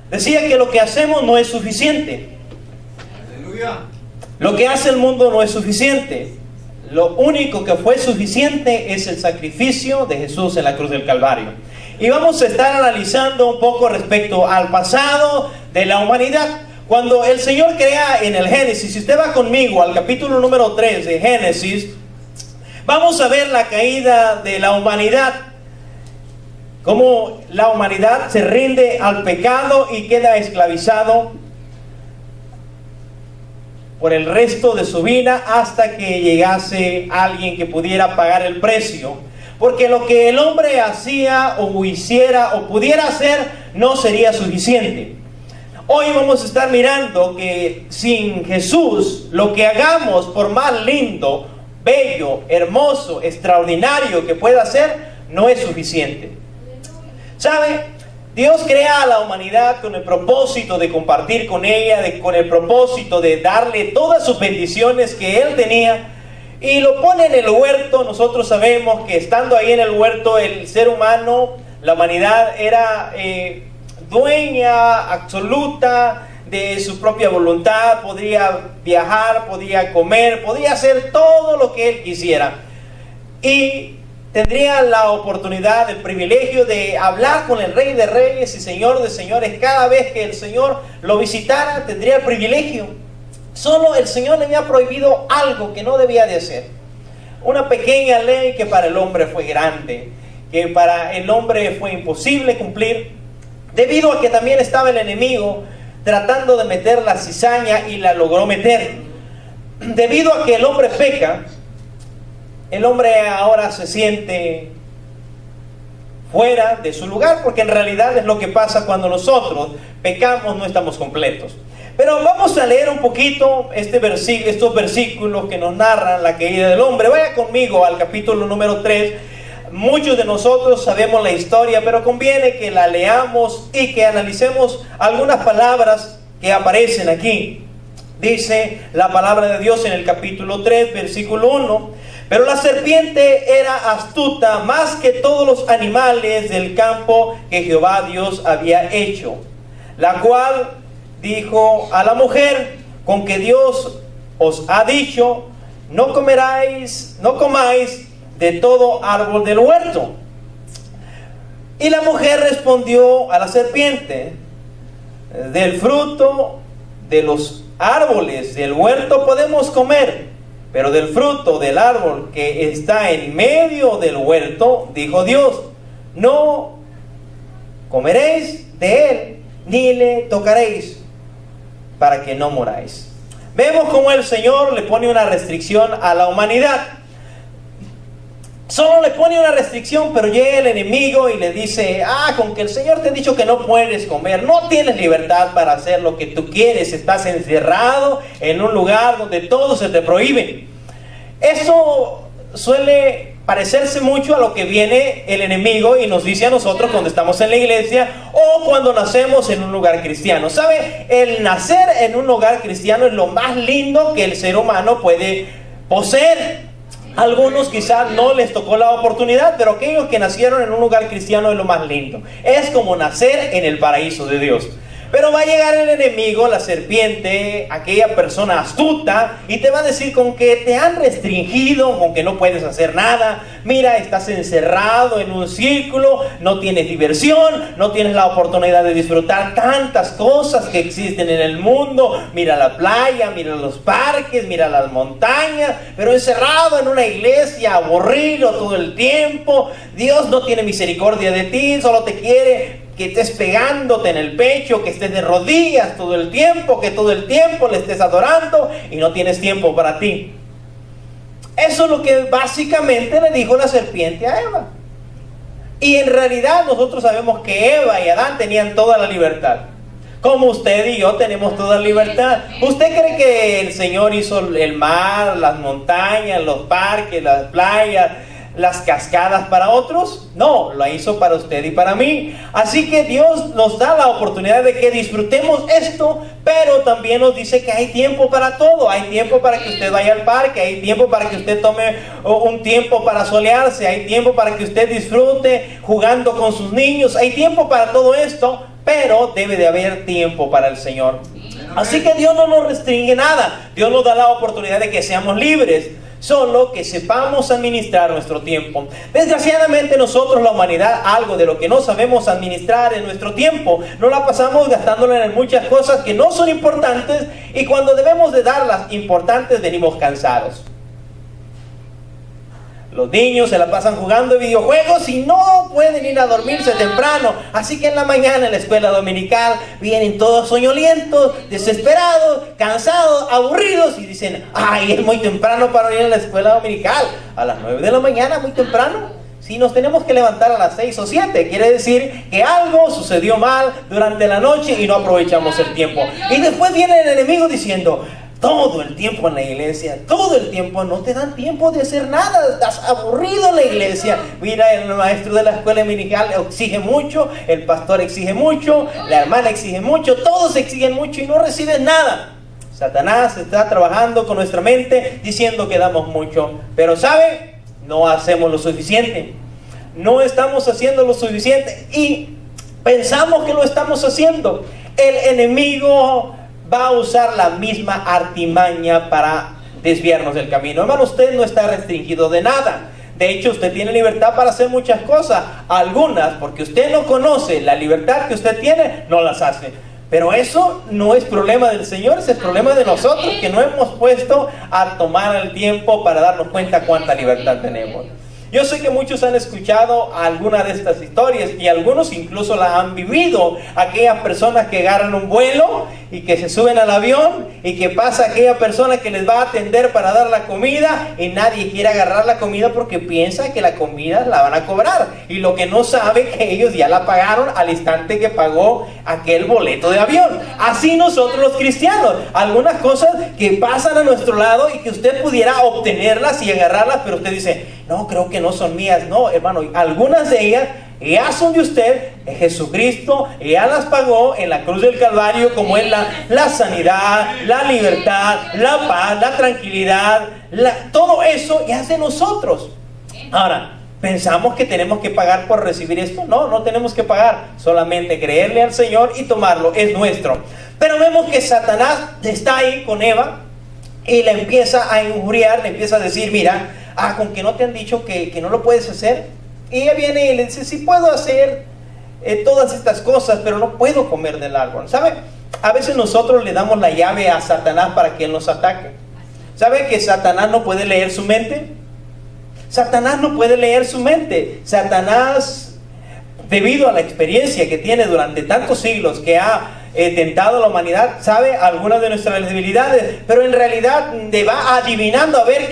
Decía que lo que hacemos no es suficiente. Aleluya. Lo que hace el mundo no es suficiente. Lo único que fue suficiente es el sacrificio de Jesús en la cruz del Calvario. Y vamos a estar analizando un poco respecto al pasado de la humanidad. Cuando el Señor crea en el Génesis, si usted va conmigo al capítulo número 3 de Génesis, vamos a ver la caída de la humanidad. Cómo la humanidad se rinde al pecado y queda esclavizado por el resto de su vida hasta que llegase alguien que pudiera pagar el precio. Porque lo que el hombre hacía o hiciera o pudiera hacer no sería suficiente. Hoy vamos a estar mirando que sin Jesús, lo que hagamos, por más lindo, bello, hermoso, extraordinario que pueda ser, no es suficiente. ¿Sabe? Dios crea a la humanidad con el propósito de compartir con ella, con el propósito de darle todas sus bendiciones que Él tenía, y lo pone en el huerto. Nosotros sabemos que estando ahí en el huerto, el ser humano, la humanidad era dueña absoluta de su propia voluntad. Podría viajar, podía comer, podía hacer todo lo que Él quisiera, y tendría la oportunidad, el privilegio de hablar con el Rey de Reyes y Señor de Señores. Cada vez que el Señor lo visitara, tendría el privilegio. Solo el Señor le había prohibido algo que no debía de hacer. Una pequeña ley que para el hombre fue grande, que para el hombre fue imposible cumplir, debido a que también estaba el enemigo tratando de meter la cizaña y la logró meter. Debido a que el hombre peca, el hombre ahora se siente fuera de su lugar, porque en realidad es lo que pasa cuando nosotros pecamos, no estamos completos. Pero vamos a leer un poquito estos versículos que nos narran la caída del hombre. Vaya conmigo al capítulo número 3. Muchos de nosotros sabemos la historia, pero conviene que la leamos y que analicemos algunas palabras que aparecen aquí. Dice la palabra de Dios en el capítulo 3, versículo 1. Pero la serpiente era astuta más que todos los animales del campo que Jehová Dios había hecho, la cual dijo a la mujer: con que Dios os ha dicho, no comáis de todo árbol del huerto. Y la mujer respondió a la serpiente: del fruto de los árboles del huerto podemos comer, pero del fruto del árbol que está en medio del huerto, dijo Dios, no comeréis de él, ni le tocaréis, para que no moráis. Vemos cómo el Señor le pone una restricción a la humanidad. Solo le pone una restricción, pero llega el enemigo y le dice: con que el Señor te ha dicho que no puedes comer, no tienes libertad para hacer lo que tú quieres, estás encerrado en un lugar donde todo se te prohíbe. Eso suele parecerse mucho a lo que viene el enemigo y nos dice a nosotros cuando estamos en la iglesia o cuando nacemos en un lugar cristiano. ¿Sabe? El nacer en un hogar cristiano es lo más lindo que el ser humano puede poseer. Algunos quizás no les tocó la oportunidad, pero aquellos que nacieron en un lugar cristiano es lo más lindo. Es como nacer en el paraíso de Dios. Pero va a llegar el enemigo, la serpiente, aquella persona astuta, y te va a decir con que te han restringido, con que no puedes hacer nada. Mira, estás encerrado en un círculo, no tienes diversión, no tienes la oportunidad de disfrutar tantas cosas que existen en el mundo. Mira la playa, mira los parques, mira las montañas, pero encerrado en una iglesia, aburrido todo el tiempo. Dios no tiene misericordia de ti, solo te quiere que estés pegándote en el pecho, que estés de rodillas todo el tiempo, que todo el tiempo le estés adorando y no tienes tiempo para ti. Eso es lo que básicamente le dijo la serpiente a Eva. Y en realidad nosotros sabemos que Eva y Adán tenían toda la libertad, como usted y yo tenemos toda la libertad. ¿Usted cree que el Señor hizo el mar, las montañas, los parques, las playas, las cascadas para otros? No, lo hizo para usted y para mí. Así que Dios nos da la oportunidad de que disfrutemos esto, pero también nos dice que hay tiempo para todo. Hay tiempo para que usted vaya al parque, hay tiempo para que usted tome un tiempo para solearse, hay tiempo para que usted disfrute jugando con sus niños, hay tiempo para todo esto, pero debe de haber tiempo para el Señor. Así que Dios no nos restringe nada. Dios nos da la oportunidad de que seamos libres, solo que sepamos administrar nuestro tiempo. Desgraciadamente nosotros, la humanidad, algo de lo que no sabemos administrar en nuestro tiempo, no la pasamos gastándolo en muchas cosas que no son importantes, y cuando debemos de darlas importantes venimos cansados. Los niños se la pasan jugando videojuegos y no pueden ir a dormirse temprano. Así que en la mañana en la escuela dominical vienen todos soñolientos, desesperados, cansados, aburridos, y dicen: ay, es muy temprano para ir a la escuela dominical. A las 9 de la mañana, muy temprano. Si nos tenemos que levantar a las 6 o 7, quiere decir que algo sucedió mal durante la noche y no aprovechamos el tiempo. Y después viene el enemigo diciendo: todo el tiempo en la iglesia, todo el tiempo, no te dan tiempo de hacer nada, estás aburrido en la iglesia. Mira, el maestro de la escuela dominical exige mucho, el pastor exige mucho, la hermana exige mucho, todos exigen mucho y no recibes nada. Satanás está trabajando con nuestra mente diciendo que damos mucho, pero ¿sabe? No hacemos lo suficiente, no estamos haciendo lo suficiente y pensamos que lo estamos haciendo. El enemigo va a usar la misma artimaña para desviarnos del camino. Hermano, usted no está restringido de nada. De hecho, usted tiene libertad para hacer muchas cosas. Algunas, porque usted no conoce la libertad que usted tiene, no las hace. Pero eso no es problema del Señor, ese es problema de nosotros, que no hemos puesto a tomar el tiempo para darnos cuenta cuánta libertad tenemos. Yo sé que muchos han escuchado alguna de estas historias y algunos incluso la han vivido. Aquellas personas que agarran un vuelo y que se suben al avión y que pasa aquella persona que les va a atender para dar la comida y nadie quiere agarrar la comida porque piensa que la comida la van a cobrar. Y lo que no sabe que ellos ya la pagaron al instante que pagó aquel boleto de avión. Así nosotros los cristianos, algunas cosas que pasan a nuestro lado y que usted pudiera obtenerlas y agarrarlas, pero usted dice: no, creo que no son mías. No, hermano, algunas de ellas ya son de usted. Jesucristo ya las pagó en la cruz del Calvario, como es la sanidad, la libertad, la paz, la tranquilidad, todo eso ya es de nosotros. Ahora, ¿pensamos que tenemos que pagar por recibir esto? No, no tenemos que pagar, solamente creerle al Señor y tomarlo, es nuestro. Pero vemos que Satanás está ahí con Eva y le empieza a injuriar, le empieza a decir: mira, con que no te han dicho que no lo puedes hacer. Y ella viene y le dice: sí puedo hacer todas estas cosas, pero no puedo comer del árbol. ¿Sabe? A veces nosotros le damos la llave a Satanás para que él nos ataque. ¿Sabe que Satanás no puede leer su mente? Satanás no puede leer su mente. Satanás, debido a la experiencia que tiene durante tantos siglos, que ha tentado a la humanidad, sabe algunas de nuestras debilidades, pero en realidad va adivinando a ver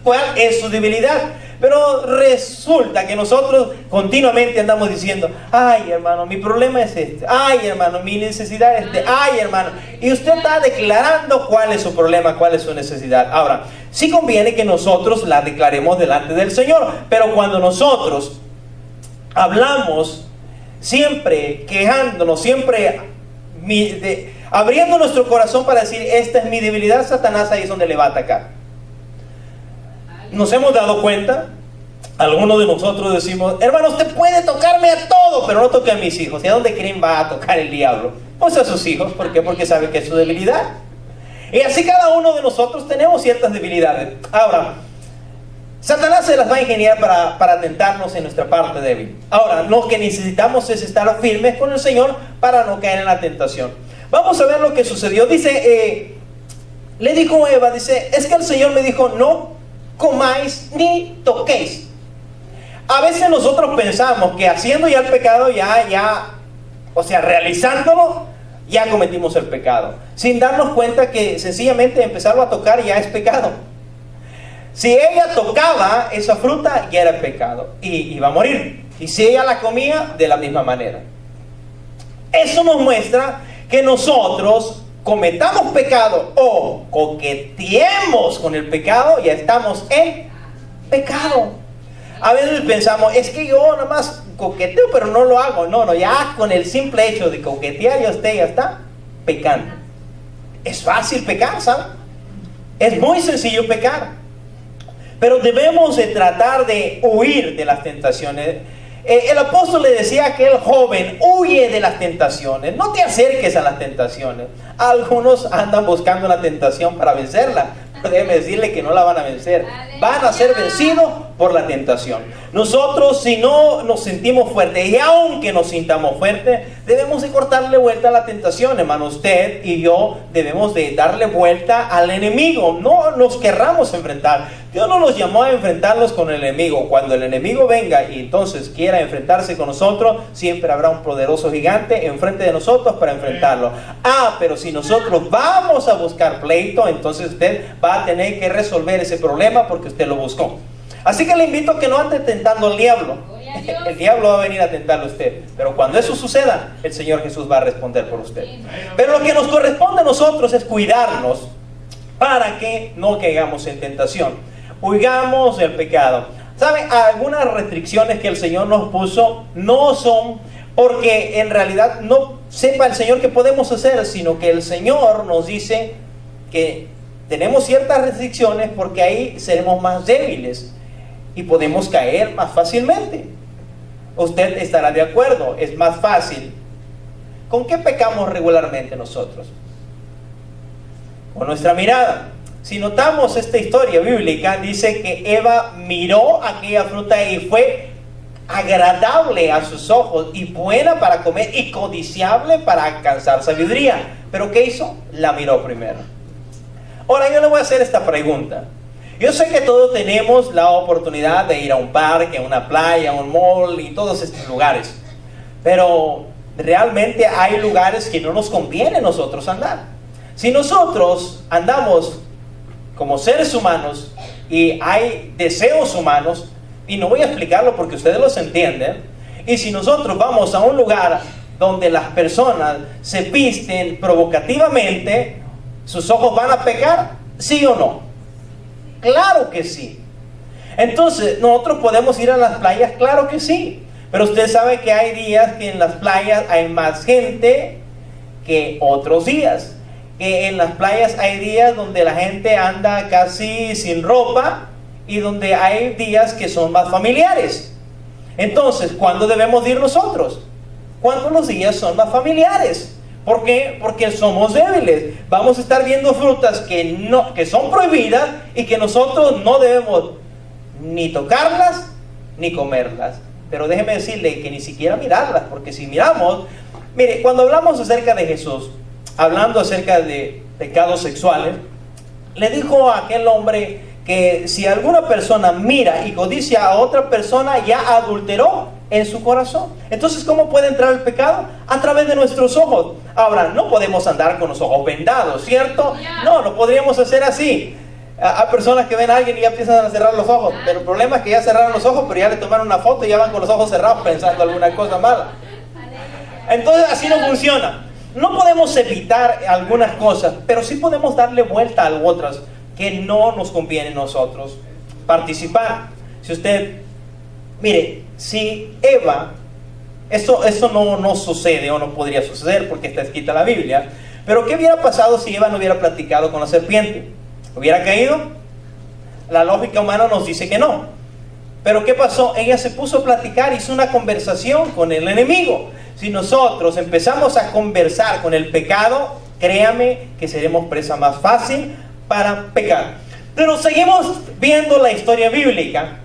cuál es su debilidad. Pero resulta que nosotros continuamente andamos diciendo: ay, hermano, mi problema es este, ay, hermano, mi necesidad es este, ay, hermano, y usted está declarando cuál es su problema, cuál es su necesidad. Ahora, sí conviene que nosotros la declaremos delante del Señor, pero cuando nosotros hablamos siempre quejándonos, siempre abriendo nuestro corazón para decir: esta es mi debilidad, Satanás ahí es donde le va a atacar. Nos hemos dado cuenta, algunos de nosotros decimos: hermano, usted puede tocarme a todo, pero no toque a mis hijos. ¿Y a dónde creen va a tocar el diablo? Pues a sus hijos. ¿Por qué? Porque sabe que es su debilidad. Y así cada uno de nosotros tenemos ciertas debilidades. Ahora, Satanás se las va a ingeniar para tentarnos en nuestra parte débil. Ahora, lo que necesitamos es estar firmes con el Señor para no caer en la tentación. Vamos a ver lo que sucedió. Dice, le dijo Eva, dice: es que el Señor me dijo: no comáis ni toquéis. A veces nosotros pensamos que haciendo ya el pecado, o sea, realizándolo, ya cometimos el pecado, sin darnos cuenta que sencillamente empezarlo a tocar ya es pecado. Si ella tocaba esa fruta, ya era pecado y iba a morir. Y si ella la comía, de la misma manera. Eso nos muestra que nosotros cometamos pecado o coqueteemos con el pecado, ya estamos en pecado. A veces pensamos, es que yo nada más coqueteo, pero no lo hago. No, ya con el simple hecho de coquetear ya usted ya está pecando. Es fácil pecar, ¿sabe? Es muy sencillo pecar. Pero debemos de tratar de huir de las tentaciones. El apóstol le decía a aquel joven, huye de las tentaciones, no te acerques a las tentaciones. Algunos andan buscando la tentación para vencerla, pero déjeme decirle que no la van a vencer. Van a ser vencidos por la tentación. Nosotros, si no nos sentimos fuertes, y aunque nos sintamos fuertes, debemos de cortarle vuelta a la tentación, hermano. Usted y yo debemos de darle vuelta al enemigo. No nos querramos enfrentar. Dios no nos llamó a enfrentarnos con el enemigo. Cuando el enemigo venga y entonces quiera enfrentarse con nosotros, siempre habrá un poderoso gigante enfrente de nosotros para enfrentarlo. Pero si nosotros vamos a buscar pleito, entonces usted va a tener que resolver ese problema porque usted lo buscó. Así que le invito a que no ande tentando al diablo. El diablo va a venir a tentarle a usted. Pero cuando eso suceda, el Señor Jesús va a responder por usted. Pero lo que nos corresponde a nosotros es cuidarnos para que no caigamos en tentación. Huigamos del pecado. ¿Saben? Algunas restricciones que el Señor nos puso no son porque en realidad no sepa el Señor qué podemos hacer, sino que el Señor nos dice que tenemos ciertas restricciones porque ahí seremos más débiles y podemos caer más fácilmente. Usted estará de acuerdo, es más fácil. ¿Con qué pecamos regularmente nosotros? Con nuestra mirada. Si notamos esta historia bíblica, dice que Eva miró aquella fruta y fue agradable a sus ojos y buena para comer y codiciable para alcanzar sabiduría. ¿Pero qué hizo? La miró primero. Ahora yo le voy a hacer esta pregunta. Yo sé que todos tenemos la oportunidad de ir a un parque, a una playa, a un mall y todos estos lugares. Pero realmente hay lugares que no nos conviene a nosotros andar. Si nosotros andamos como seres humanos y hay deseos humanos, y no voy a explicarlo porque ustedes los entienden, y si nosotros vamos a un lugar donde las personas se visten provocativamente, ¿sus ojos van a pecar? ¿Sí o no? Claro que sí. Entonces, ¿nosotros podemos ir a las playas? Claro que sí. Pero usted sabe que hay días que en las playas hay más gente que otros días. Que en las playas hay días donde la gente anda casi sin ropa y donde hay días que son más familiares. Entonces, ¿cuándo debemos ir nosotros? Cuando los días son más familiares. ¿Por qué? Porque somos débiles. Vamos a estar viendo frutas que son prohibidas y que nosotros no debemos ni tocarlas ni comerlas. Pero déjeme decirle que ni siquiera mirarlas, porque si miramos, mire, cuando hablamos acerca de Jesús, hablando acerca de pecados sexuales, le dijo a aquel hombre que si alguna persona mira y codicia a otra persona, ya adulteró en su corazón. Entonces, ¿cómo puede entrar el pecado? A través de nuestros ojos. Ahora, no podemos andar con los ojos vendados, ¿cierto? No podríamos hacer así. Hay personas que ven a alguien y ya empiezan a cerrar los ojos, pero el problema es que ya cerraron los ojos, pero ya le tomaron una foto y ya van con los ojos cerrados pensando alguna cosa mala. Entonces, así no funciona. No podemos evitar algunas cosas, pero sí podemos darle vuelta a otras que no nos conviene a nosotros participar. Si usted, mire, si Eva, eso no sucede o no podría suceder porque está escrita en la Biblia, pero ¿qué hubiera pasado si Eva no hubiera platicado con la serpiente? ¿Hubiera caído? La lógica humana nos dice que no. Pero ¿qué pasó? Ella se puso a platicar, hizo una conversación con el enemigo. Si nosotros empezamos a conversar con el pecado, créame que seremos presa más fácil para pecar. Pero seguimos viendo la historia bíblica.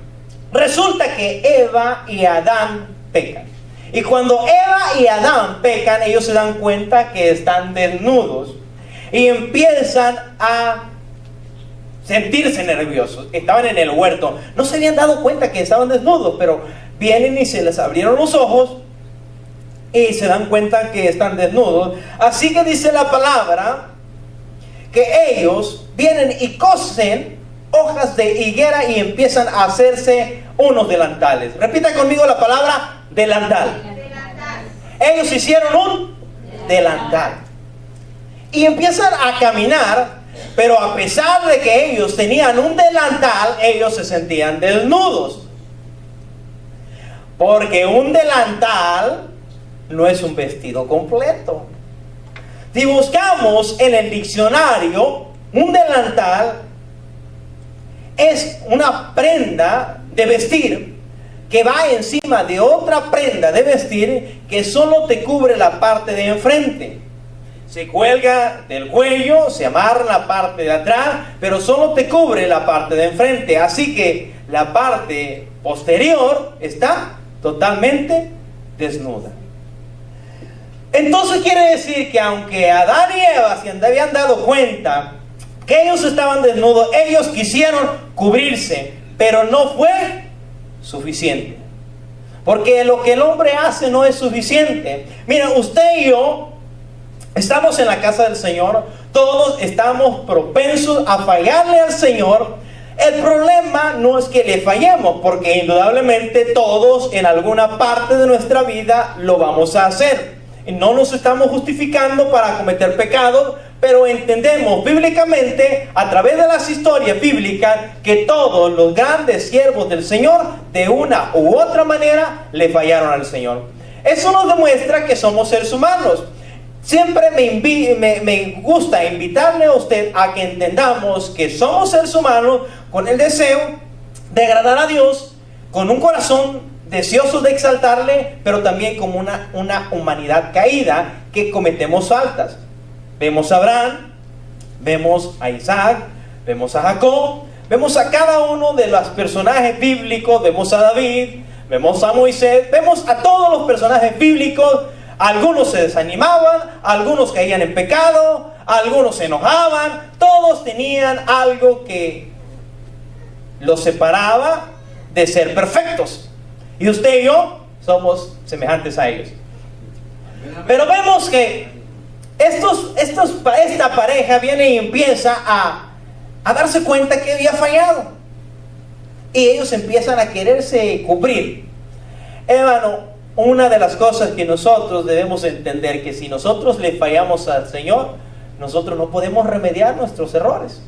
Resulta que Eva y Adán pecan. Y cuando Eva y Adán pecan, ellos se dan cuenta que están desnudos. Y empiezan a sentirse nerviosos. Estaban en el huerto. No se habían dado cuenta que estaban desnudos, pero vienen y se les abrieron los ojos y se dan cuenta que están desnudos. Así que dice la palabra que ellos vienen y cosen hojas de higuera y empiezan a hacerse unos delantales. Repita conmigo la palabra delantal. Ellos hicieron un delantal y empiezan a caminar, pero a pesar de que ellos tenían un delantal, ellos se sentían desnudos. Porque un delantal no es un vestido completo. Si buscamos en el diccionario, un delantal es una prenda de vestir que va encima de otra prenda de vestir que solo te cubre la parte de enfrente. Se cuelga del cuello, se amarra la parte de atrás, pero solo te cubre la parte de enfrente. Así que la parte posterior está totalmente desnuda. Entonces quiere decir que aunque Adán y Eva se habían dado cuenta que ellos estaban desnudos, ellos quisieron cubrirse, pero no fue suficiente. Porque lo que el hombre hace no es suficiente. Mira, usted y yo estamos en la casa del Señor, todos estamos propensos a fallarle al Señor. El problema no es que le fallemos, porque indudablemente todos en alguna parte de nuestra vida lo vamos a hacer. Y no nos estamos justificando para cometer pecados, pero entendemos bíblicamente, a través de las historias bíblicas, que todos los grandes siervos del Señor, de una u otra manera, le fallaron al Señor. Eso nos demuestra que somos seres humanos. Siempre me gusta invitarle a usted a que entendamos que somos seres humanos con el deseo de agradar a Dios, con un corazón deseosos de exaltarle, pero también como una humanidad caída que cometemos faltas. Vemos a Abraham, vemos a Isaac, vemos a Jacob, vemos a cada uno de los personajes bíblicos, vemos a David, vemos a Moisés, vemos a todos los personajes bíblicos. Algunos se desanimaban, algunos caían en pecado, algunos se enojaban, todos tenían algo que los separaba de ser perfectos. Y usted y yo somos semejantes a ellos. Pero vemos que esta pareja viene y empieza a darse cuenta que había fallado. Y ellos empiezan a quererse cubrir. Hermano, una de las cosas que nosotros debemos entender, que si nosotros le fallamos al Señor, nosotros no podemos remediar nuestros errores.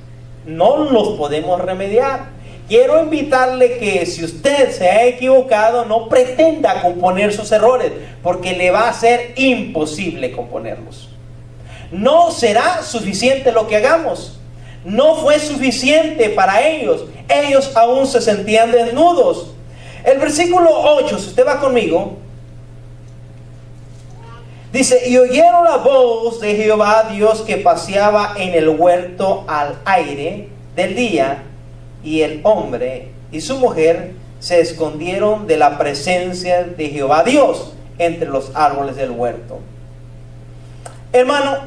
No los podemos remediar. Quiero invitarle que si usted se ha equivocado, no pretenda componer sus errores, porque le va a ser imposible componerlos. No será suficiente lo que hagamos. No fue suficiente para ellos. Ellos aún se sentían desnudos. El versículo 8, si usted va conmigo, dice: y oyeron la voz de Jehová Dios que paseaba en el huerto al aire del día, y el hombre y su mujer se escondieron de la presencia de Jehová Dios entre los árboles del huerto. Hermano,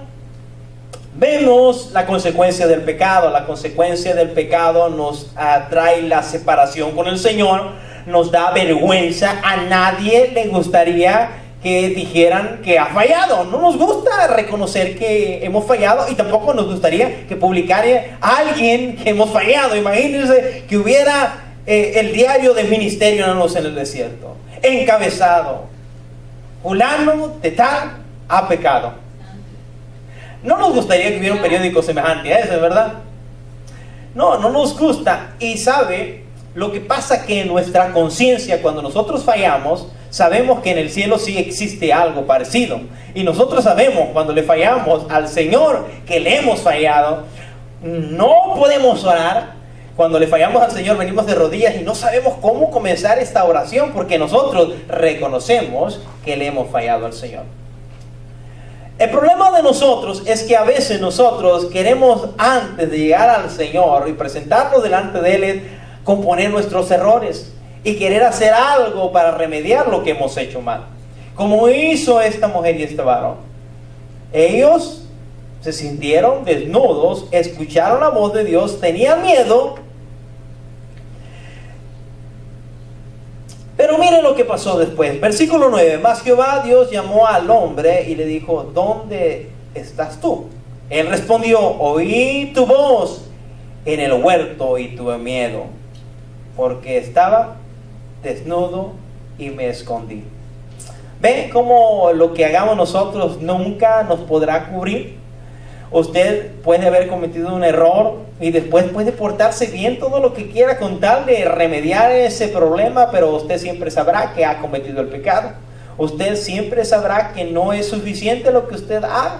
vemos la consecuencia del pecado. La consecuencia del pecado nos trae la separación con el Señor, nos da vergüenza. A nadie le gustaría que dijeran que ha fallado. No nos gusta reconocer que hemos fallado, y tampoco nos gustaría que publicara a alguien que hemos fallado. Imagínense que hubiera el diario de ministerio en el desierto, encabezado: fulano de tal ha pecado. No nos gustaría que hubiera un periódico semejante a ese, ¿verdad? No nos gusta. Y sabe, lo que pasa que en nuestra conciencia, cuando nosotros fallamos, sabemos que en el cielo sí existe algo parecido. Y nosotros sabemos cuando le fallamos al Señor que le hemos fallado. No podemos orar. Cuando le fallamos al Señor, venimos de rodillas y no sabemos cómo comenzar esta oración, porque nosotros reconocemos que le hemos fallado al Señor. El problema de nosotros es que a veces nosotros queremos, antes de llegar al Señor y presentarnos delante de Él, componer nuestros errores y querer hacer algo para remediar lo que hemos hecho mal, como hizo esta mujer y este varón. Ellos se sintieron desnudos, escucharon la voz de Dios, tenían miedo. Pero miren lo que pasó después. Versículo 9. Mas Jehová Dios llamó al hombre y le dijo: ¿dónde estás tú? Él respondió: oí tu voz en el huerto y tuve miedo, porque estaba desnudo y me escondí. ¿Ven cómo lo que hagamos nosotros nunca nos podrá cubrir? Usted puede haber cometido un error y después puede portarse bien todo lo que quiera con tal de remediar ese problema, pero usted siempre sabrá que ha cometido el pecado. Usted siempre sabrá que no es suficiente lo que usted haga.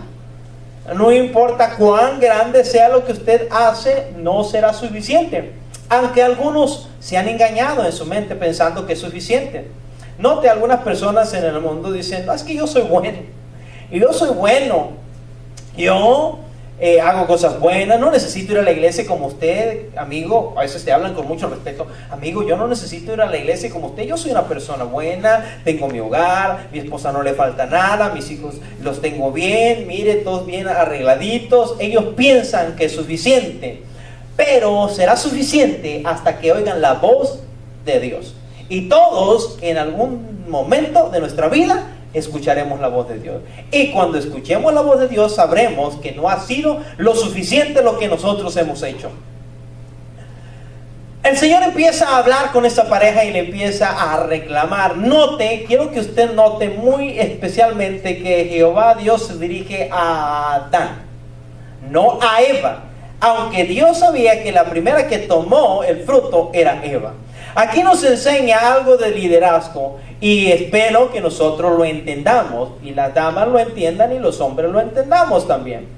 No importa cuán grande sea lo que usted hace, no será suficiente. Aunque algunos se han engañado en su mente pensando que es suficiente. Note, algunas personas en el mundo dicen, no, es que yo soy bueno. Y yo soy bueno. Yo hago cosas buenas, no necesito ir a la iglesia como usted, amigo. A veces te hablan con mucho respeto. Amigo, yo no necesito ir a la iglesia como usted. Yo soy una persona buena, tengo mi hogar, mi esposa no le falta nada, mis hijos los tengo bien, mire, todos bien arregladitos. Ellos piensan que es suficiente, pero será suficiente hasta que oigan la voz de Dios. Y todos en algún momento de nuestra vida escucharemos la voz de Dios. Y cuando escuchemos la voz de Dios, sabremos que no ha sido lo suficiente lo que nosotros hemos hecho. El Señor empieza a hablar con esta pareja y le empieza a reclamar. Note, quiero que usted note muy especialmente que Jehová Dios se dirige a Adán, no a Eva. Aunque Dios sabía que la primera que tomó el fruto era Eva. Aquí nos enseña algo de liderazgo y espero que nosotros lo entendamos y las damas lo entiendan y los hombres lo entendamos también.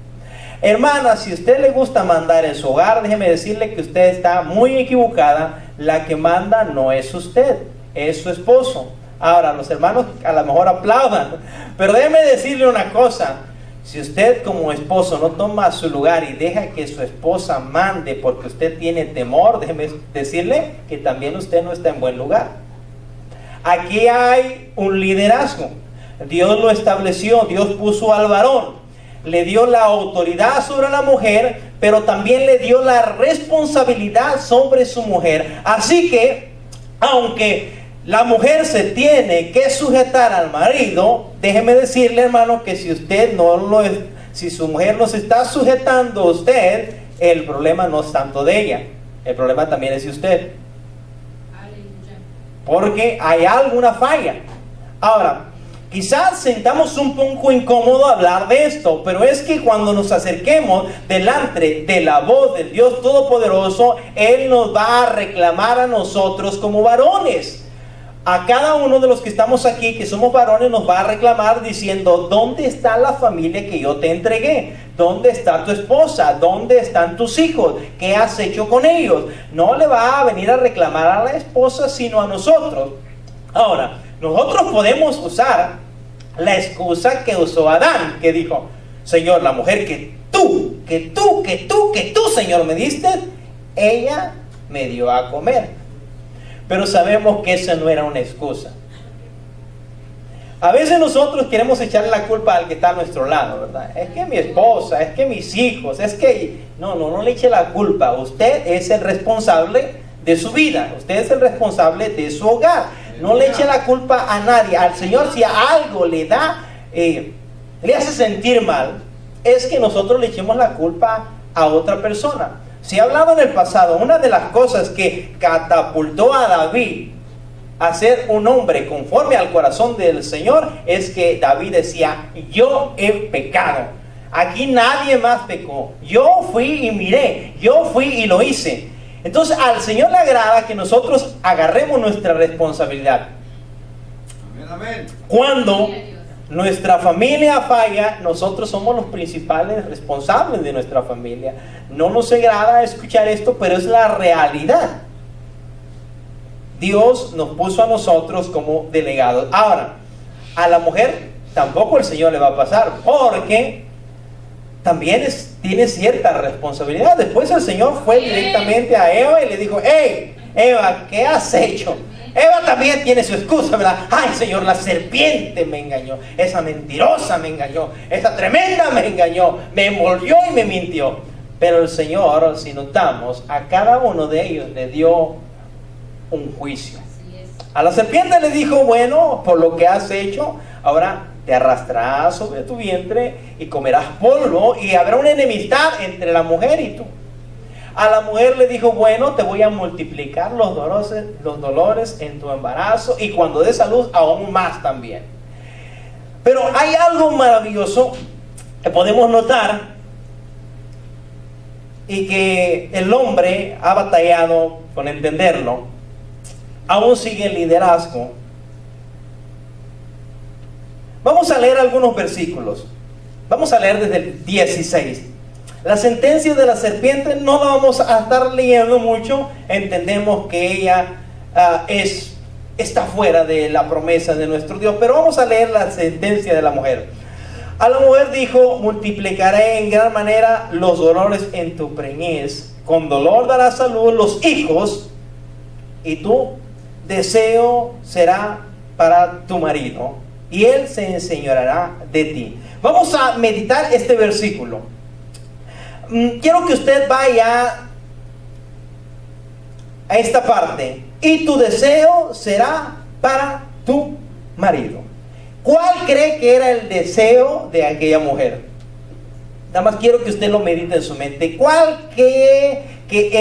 Hermana, si a usted le gusta mandar en su hogar, déjeme decirle que usted está muy equivocada. La que manda no es usted, es su esposo. Ahora, los hermanos a lo mejor aplaudan, pero déjeme decirle una cosa. Si usted como esposo no toma su lugar y deja que su esposa mande porque usted tiene temor, déjeme decirle que también usted no está en buen lugar. Aquí hay un liderazgo. Dios lo estableció, Dios puso al varón, le dio la autoridad sobre la mujer, pero también le dio la responsabilidad sobre su mujer. Así que, aunque la mujer se tiene que sujetar al marido, déjeme decirle, hermano, que si usted si su mujer no se está sujetando a usted, el problema no es tanto de ella, el problema también es de usted. Porque hay alguna falla. Ahora, quizás sentamos un poco incómodo hablar de esto, pero es que cuando nos acerquemos delante de la voz del Dios Todopoderoso, Él nos va a reclamar a nosotros como varones. A cada uno de los que estamos aquí, que somos varones, nos va a reclamar diciendo, ¿dónde está la familia que yo te entregué? ¿Dónde está tu esposa? ¿Dónde están tus hijos? ¿Qué has hecho con ellos? No le va a venir a reclamar a la esposa, sino a nosotros. Ahora, nosotros podemos usar la excusa que usó Adán, que dijo, Señor, la mujer que tú, Señor, me diste, ella me dio a comer. Pero sabemos que esa no era una excusa. A veces nosotros queremos echarle la culpa al que está a nuestro lado, ¿verdad? Es que mi esposa, es que mis hijos, es que... No le eche la culpa. Usted es el responsable de su vida. Usted es el responsable de su hogar. No le eche la culpa a nadie. Al Señor, si algo le da, le hace sentir mal, es que nosotros le echemos la culpa a otra persona. Si he hablado en el pasado, una de las cosas que catapultó a David a ser un hombre conforme al corazón del Señor es que David decía, yo he pecado. Aquí nadie más pecó. Yo fui y miré, yo fui y lo hice. Entonces al Señor le agrada que nosotros agarremos nuestra responsabilidad. Amén, amén. Cuando nuestra familia falla, nosotros somos los principales responsables de nuestra familia. No nos agrada escuchar esto, pero es la realidad. Dios nos puso a nosotros como delegados. Ahora, a la mujer tampoco el Señor le va a pasar, porque también tiene cierta responsabilidad. Después el Señor fue directamente a Eva y le dijo, hey, Eva, ¿qué has hecho? Eva también tiene su excusa, ¿verdad? Ay, Señor, la serpiente me engañó, esa mentirosa me engañó, esa tremenda me engañó, me envolvió y me mintió. Pero el Señor, si notamos, a cada uno de ellos le dio un juicio. A la serpiente le dijo, bueno, por lo que has hecho, ahora te arrastrarás sobre tu vientre y comerás polvo y habrá una enemistad entre la mujer y tú. A la mujer le dijo, bueno, te voy a multiplicar los dolores en tu embarazo y cuando des a luz aún más también. Pero hay algo maravilloso que podemos notar y que el hombre ha batallado con entenderlo, aún sigue el liderazgo. Vamos a leer algunos versículos. Vamos a leer desde el 16. La sentencia de la serpiente no la vamos a estar leyendo mucho. Entendemos que ella está fuera de la promesa de nuestro Dios, pero vamos a leer la sentencia de la mujer. A la mujer dijo: multiplicaré en gran manera los dolores en tu preñez, con dolor darás a luz los hijos, y tu deseo será para tu marido, y él se enseñoreará de ti. Vamos a meditar este versículo. Quiero que usted vaya a esta parte. Y tu deseo será para tu marido. ¿Cuál cree que era el deseo de aquella mujer? Nada más quiero que usted lo medite en su mente. ¿Cuál cree que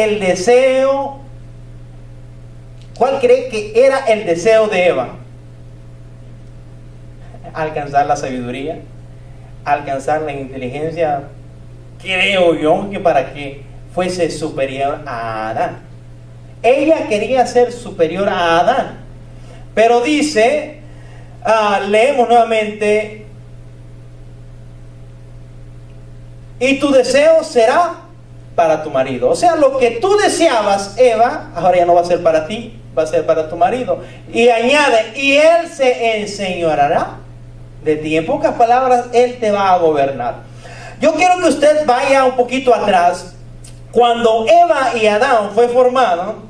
era el deseo de Eva? Alcanzar la sabiduría, alcanzar la inteligencia. Creo yo que para que fuese superior a Adán. Ella quería ser superior a Adán. Pero dice, leemos nuevamente: y tu deseo será para tu marido. O sea, lo que tú deseabas, Eva, ahora ya no va a ser para ti, va a ser para tu marido. Y añade: y él se enseñoreará de ti. En pocas palabras, él te va a gobernar. Yo quiero que usted vaya un poquito atrás. Cuando Eva y Adán fue formado,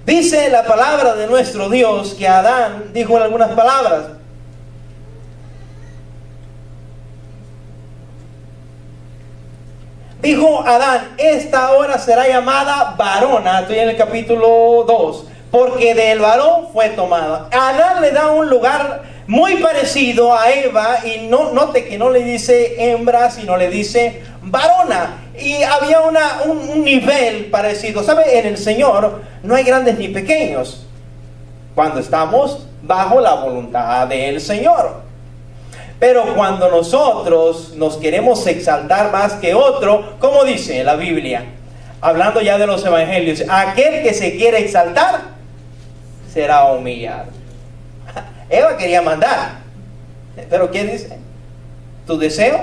dice la palabra de nuestro Dios que Adán dijo en algunas palabras: dijo Adán, esta hora será llamada varona. Estoy en el capítulo 2, porque del varón fue tomada. Adán le da un lugar muy parecido a Eva, y note que no le dice hembra, sino le dice varona. Y había un nivel parecido. ¿Sabe? En el Señor no hay grandes ni pequeños, cuando estamos bajo la voluntad del Señor. Pero cuando nosotros nos queremos exaltar más que otro, como dice la Biblia, hablando ya de los evangelios, aquel que se quiere exaltar será humillado. Eva quería mandar, pero ¿qué dice? Tu deseo,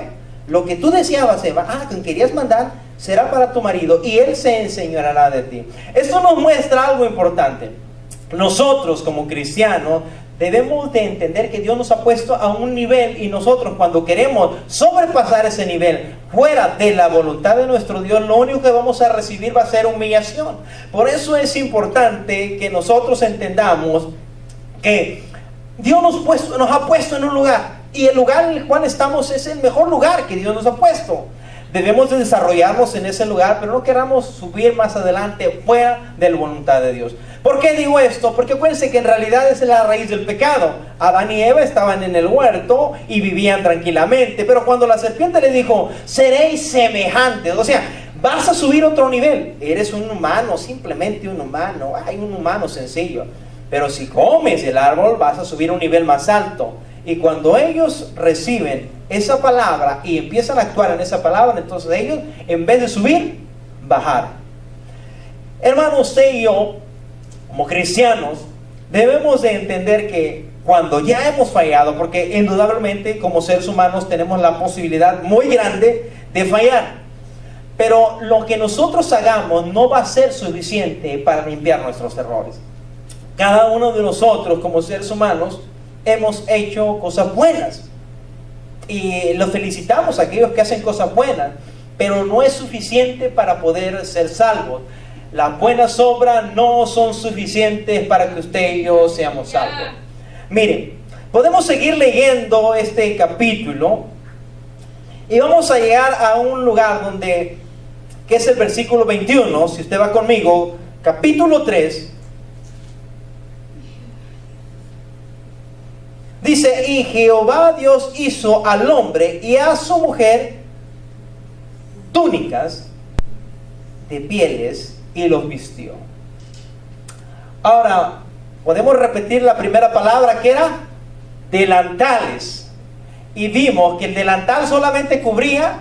lo que tú deseabas, Eva, que querías mandar, será para tu marido, y él se enseñoreará de ti. Esto nos muestra algo importante. Nosotros como cristianos debemos de entender que Dios nos ha puesto a un nivel, y nosotros, cuando queremos sobrepasar ese nivel fuera de la voluntad de nuestro Dios, lo único que vamos a recibir va a ser humillación. Por eso es importante que nosotros entendamos que Dios nos ha puesto en un lugar, y el lugar en el cual estamos es el mejor lugar que Dios nos ha puesto. Debemos de desarrollarnos en ese lugar, pero no queramos subir más adelante fuera de la voluntad de Dios. ¿Por qué digo esto? Porque acuérdense que en realidad es la raíz del pecado. Adán y Eva estaban en el huerto y vivían tranquilamente, pero cuando la serpiente le dijo: seréis semejantes, o sea, vas a subir otro nivel. Eres un humano, simplemente un humano, un humano sencillo. Pero si comes el árbol, vas a subir a un nivel más alto. Y cuando ellos reciben esa palabra y empiezan a actuar en esa palabra, entonces ellos, en vez de subir, bajar. Hermanos, usted y yo, como cristianos, debemos de entender que cuando ya hemos fallado, porque indudablemente como seres humanos tenemos la posibilidad muy grande de fallar, pero lo que nosotros hagamos no va a ser suficiente para limpiar nuestros errores. Cada uno de nosotros como seres humanos hemos hecho cosas buenas, y los felicitamos a aquellos que hacen cosas buenas, pero no es suficiente para poder ser salvos. Las buenas obras no son suficientes para que usted y yo seamos salvos. Miren, podemos seguir leyendo este capítulo y vamos a llegar a un lugar que es el versículo 21. Si usted va conmigo, capítulo 3. Dice: y Jehová Dios hizo al hombre y a su mujer túnicas de pieles y los vistió. Ahora, podemos repetir la primera palabra, que era delantales. Y vimos que el delantal solamente cubría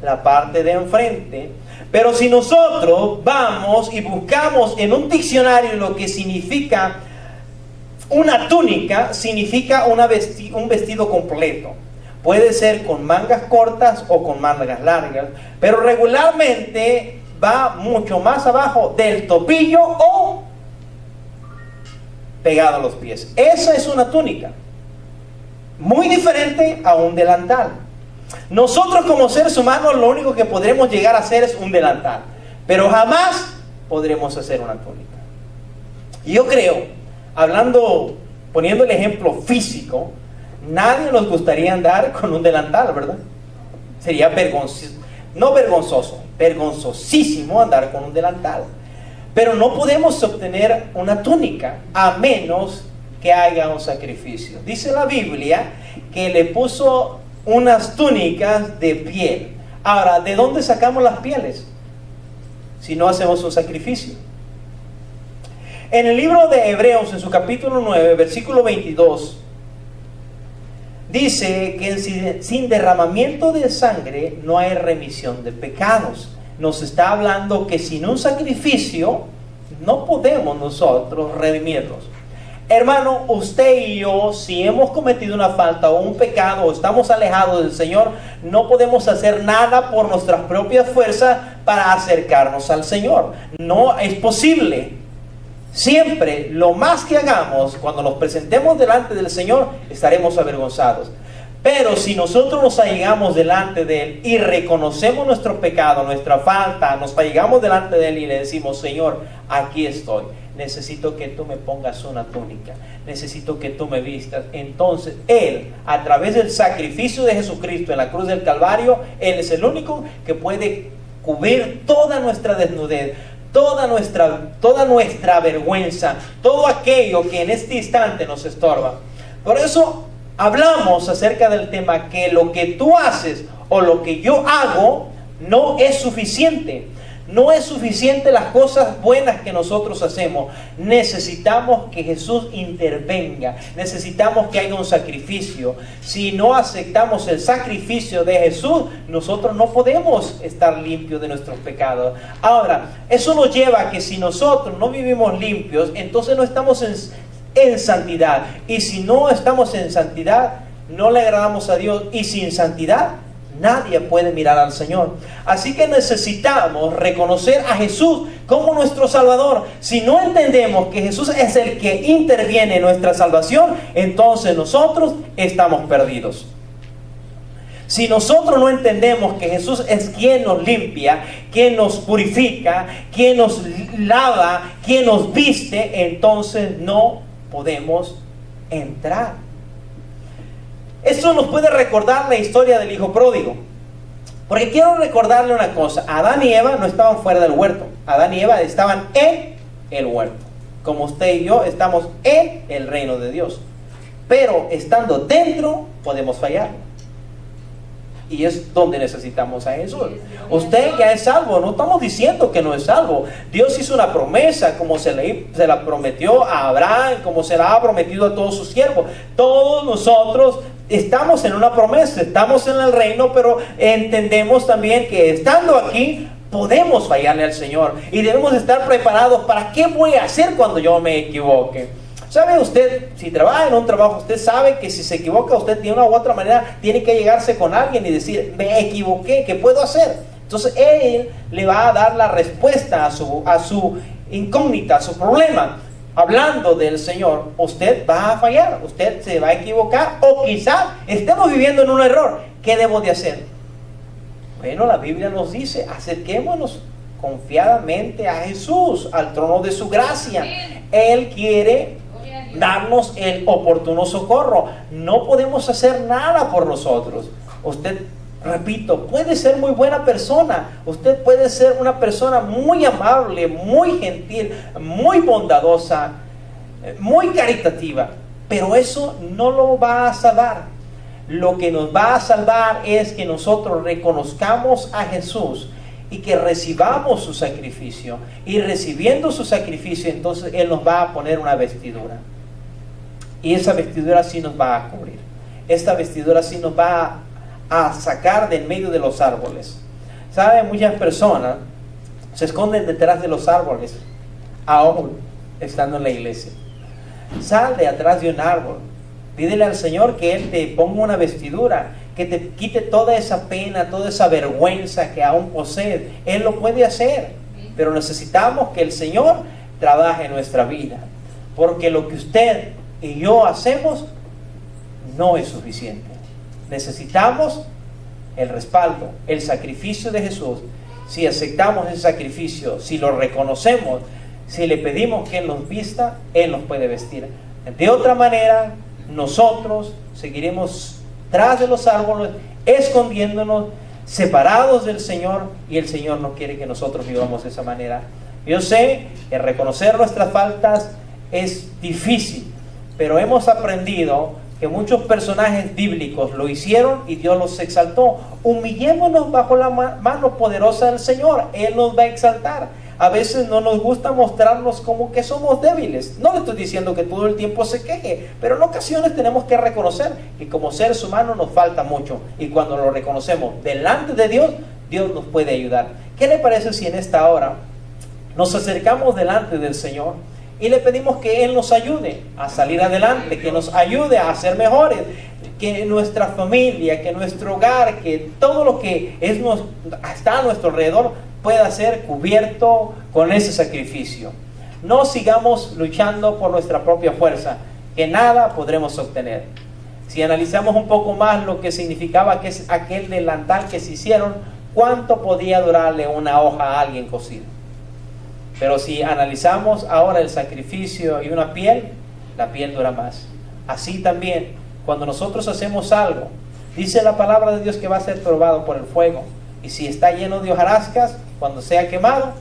la parte de enfrente. Pero si nosotros vamos y buscamos en un diccionario lo que significa una túnica, significa un vestido completo. Puede ser con mangas cortas o con mangas largas, pero regularmente va mucho más abajo del tobillo o pegado a los pies. Esa es una túnica, muy diferente a un delantal. Nosotros como seres humanos lo único que podremos llegar a hacer es un delantal, pero jamás podremos hacer una túnica. Y yo creo, poniendo el ejemplo físico, nadie nos gustaría andar con un delantal, ¿verdad? Sería vergonzosísimo andar con un delantal. Pero no podemos obtener una túnica a menos que haya un sacrificio. Dice la Biblia que le puso unas túnicas de piel. Ahora, ¿de dónde sacamos las pieles si no hacemos un sacrificio? En el libro de Hebreos, en su capítulo 9, versículo 22, dice que sin derramamiento de sangre no hay remisión de pecados. Nos está hablando que sin un sacrificio no podemos nosotros redimirnos. Hermano, usted y yo, si hemos cometido una falta o un pecado o estamos alejados del Señor, no podemos hacer nada por nuestras propias fuerzas para acercarnos al Señor. No es posible. Siempre, lo más que hagamos, cuando nos presentemos delante del Señor, estaremos avergonzados. Pero si nosotros nos allegamos delante de Él y reconocemos nuestro pecado, nuestra falta, nos allegamos delante de Él y le decimos: Señor, aquí estoy, necesito que tú me pongas una túnica, necesito que tú me vistas. Entonces Él, a través del sacrificio de Jesucristo en la cruz del Calvario, Él es el único que puede cubrir toda nuestra desnudez, toda nuestra vergüenza, todo aquello que en este instante nos estorba. Por eso hablamos acerca del tema que lo que tú haces o lo que yo hago no es suficiente. No es suficiente las cosas buenas que nosotros hacemos. Necesitamos que Jesús intervenga. Necesitamos que haya un sacrificio. Si no aceptamos el sacrificio de Jesús, nosotros no podemos estar limpios de nuestros pecados. Ahora, eso nos lleva a que si nosotros no vivimos limpios, entonces no estamos en santidad. Y si no estamos en santidad, no le agradamos a Dios. Y sin santidad, nadie puede mirar al Señor. Así que necesitamos reconocer a Jesús como nuestro Salvador. Si no entendemos que Jesús es el que interviene en nuestra salvación, entonces nosotros estamos perdidos. Si nosotros no entendemos que Jesús es quien nos limpia, quien nos purifica, quien nos lava, quien nos viste, entonces no podemos entrar. Esto nos puede recordar la historia del hijo pródigo. Porque quiero recordarle una cosa: Adán y Eva no estaban fuera del huerto. Adán y Eva estaban en el huerto. Como usted y yo estamos en el reino de Dios. Pero estando dentro podemos fallar. Y es donde necesitamos a Jesús. Usted ya es salvo. No estamos diciendo que no es salvo. Dios hizo una promesa como se la prometió a Abraham, como se la ha prometido a todos sus siervos. Todos nosotros estamos en una promesa, estamos en el reino, pero entendemos también que estando aquí podemos fallarle al Señor. Y debemos estar preparados para qué voy a hacer cuando yo me equivoque. ¿Sabe usted? Si trabaja en un trabajo, usted sabe que si se equivoca, usted de una u otra manera tiene que llegarse con alguien y decir: me equivoqué, ¿qué puedo hacer? Entonces Él le va a dar la respuesta a su incógnita, a su problema. Hablando del Señor, usted va a fallar, usted se va a equivocar, o quizás estemos viviendo en un error. ¿Qué debo de hacer? Bueno, la Biblia nos dice: acerquémonos confiadamente a Jesús, al trono de su gracia. Él quiere darnos el oportuno socorro. No podemos hacer nada por nosotros. Usted, repito, puede ser muy buena persona. Usted puede ser una persona muy amable, muy gentil, muy bondadosa, muy caritativa. Pero eso no lo va a salvar. Lo que nos va a salvar es que nosotros reconozcamos a Jesús y que recibamos su sacrificio. Y recibiendo su sacrificio, entonces Él nos va a poner una vestidura. Y esa vestidura sí nos va a cubrir. Esta vestidura sí nos va a sacar de en medio de los árboles. ¿Sabe? Muchas personas se esconden detrás de los árboles, aún estando en la iglesia. Sal de atrás de un árbol. Pídele al Señor que Él te ponga una vestidura, que te quite toda esa pena, toda esa vergüenza que aún posees. Él lo puede hacer, pero necesitamos que el Señor trabaje en nuestra vida, porque lo que usted y yo hacemos no es suficiente. Necesitamos el respaldo, el sacrificio de Jesús. Si aceptamos ese sacrificio, si lo reconocemos, si le pedimos que Él nos vista, Él nos puede vestir. De otra manera, nosotros seguiremos tras de los árboles, escondiéndonos, separados del Señor, y el Señor no quiere que nosotros vivamos de esa manera. Yo sé que reconocer nuestras faltas es difícil, pero hemos aprendido que muchos personajes bíblicos lo hicieron y Dios los exaltó. Humillémonos bajo la mano poderosa del Señor, Él nos va a exaltar. A veces no nos gusta mostrarnos como que somos débiles. No le estoy diciendo que todo el tiempo se queje, pero en ocasiones tenemos que reconocer que como seres humanos nos falta mucho, y cuando lo reconocemos delante de Dios, Dios nos puede ayudar. ¿Qué le parece si en esta hora nos acercamos delante del Señor y le pedimos que Él nos ayude a salir adelante, que nos ayude a ser mejores, que nuestra familia, que nuestro hogar, que todo lo que está a nuestro alrededor pueda ser cubierto con ese sacrificio? No sigamos luchando por nuestra propia fuerza, que nada podremos obtener. Si analizamos un poco más lo que significaba que es aquel delantal que se hicieron, ¿cuánto podía durarle una hoja a alguien cocido? Pero si analizamos ahora el sacrificio y una piel, la piel dura más. Así también, cuando nosotros hacemos algo, dice la palabra de Dios que va a ser probado por el fuego. Y si está lleno de hojarascas, cuando sea quemado,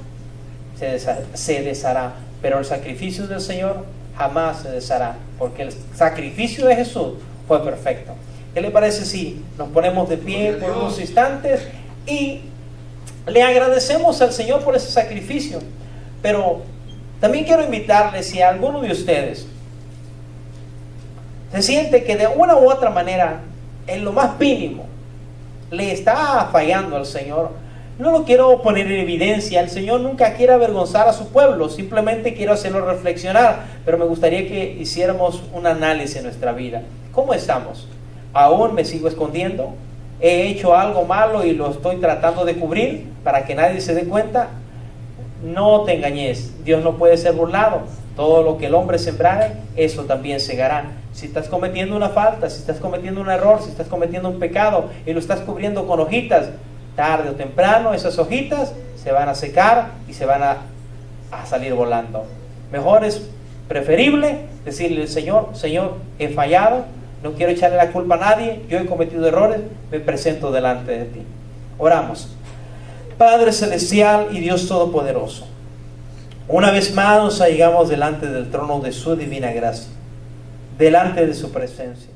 se deshará. Pero el sacrificio del Señor jamás se deshará, porque el sacrificio de Jesús fue perfecto. ¿Qué le parece si nos ponemos de pie por unos instantes y le agradecemos al Señor por ese sacrificio? Pero también quiero invitarles, si alguno de ustedes se siente que de una u otra manera, en lo más mínimo, le está fallando al Señor, no lo quiero poner en evidencia. El Señor nunca quiere avergonzar a su pueblo, simplemente quiero hacerlo reflexionar. Pero me gustaría que hiciéramos un análisis en nuestra vida. ¿Cómo estamos? ¿Aún me sigo escondiendo? ¿He hecho algo malo y lo estoy tratando de cubrir para que nadie se dé cuenta? No te engañes, Dios no puede ser burlado. Todo lo que el hombre sembrare, eso también segará. Si estás cometiendo una falta, si estás cometiendo un error, si estás cometiendo un pecado y lo estás cubriendo con hojitas, tarde o temprano esas hojitas se van a secar y se van a salir volando. Mejor es preferible decirle al Señor: Señor, he fallado, no quiero echarle la culpa a nadie, yo he cometido errores, me presento delante de ti. Oramos. Padre Celestial y Dios Todopoderoso, una vez más nos llegamos delante del trono de su divina gracia, delante de su presencia.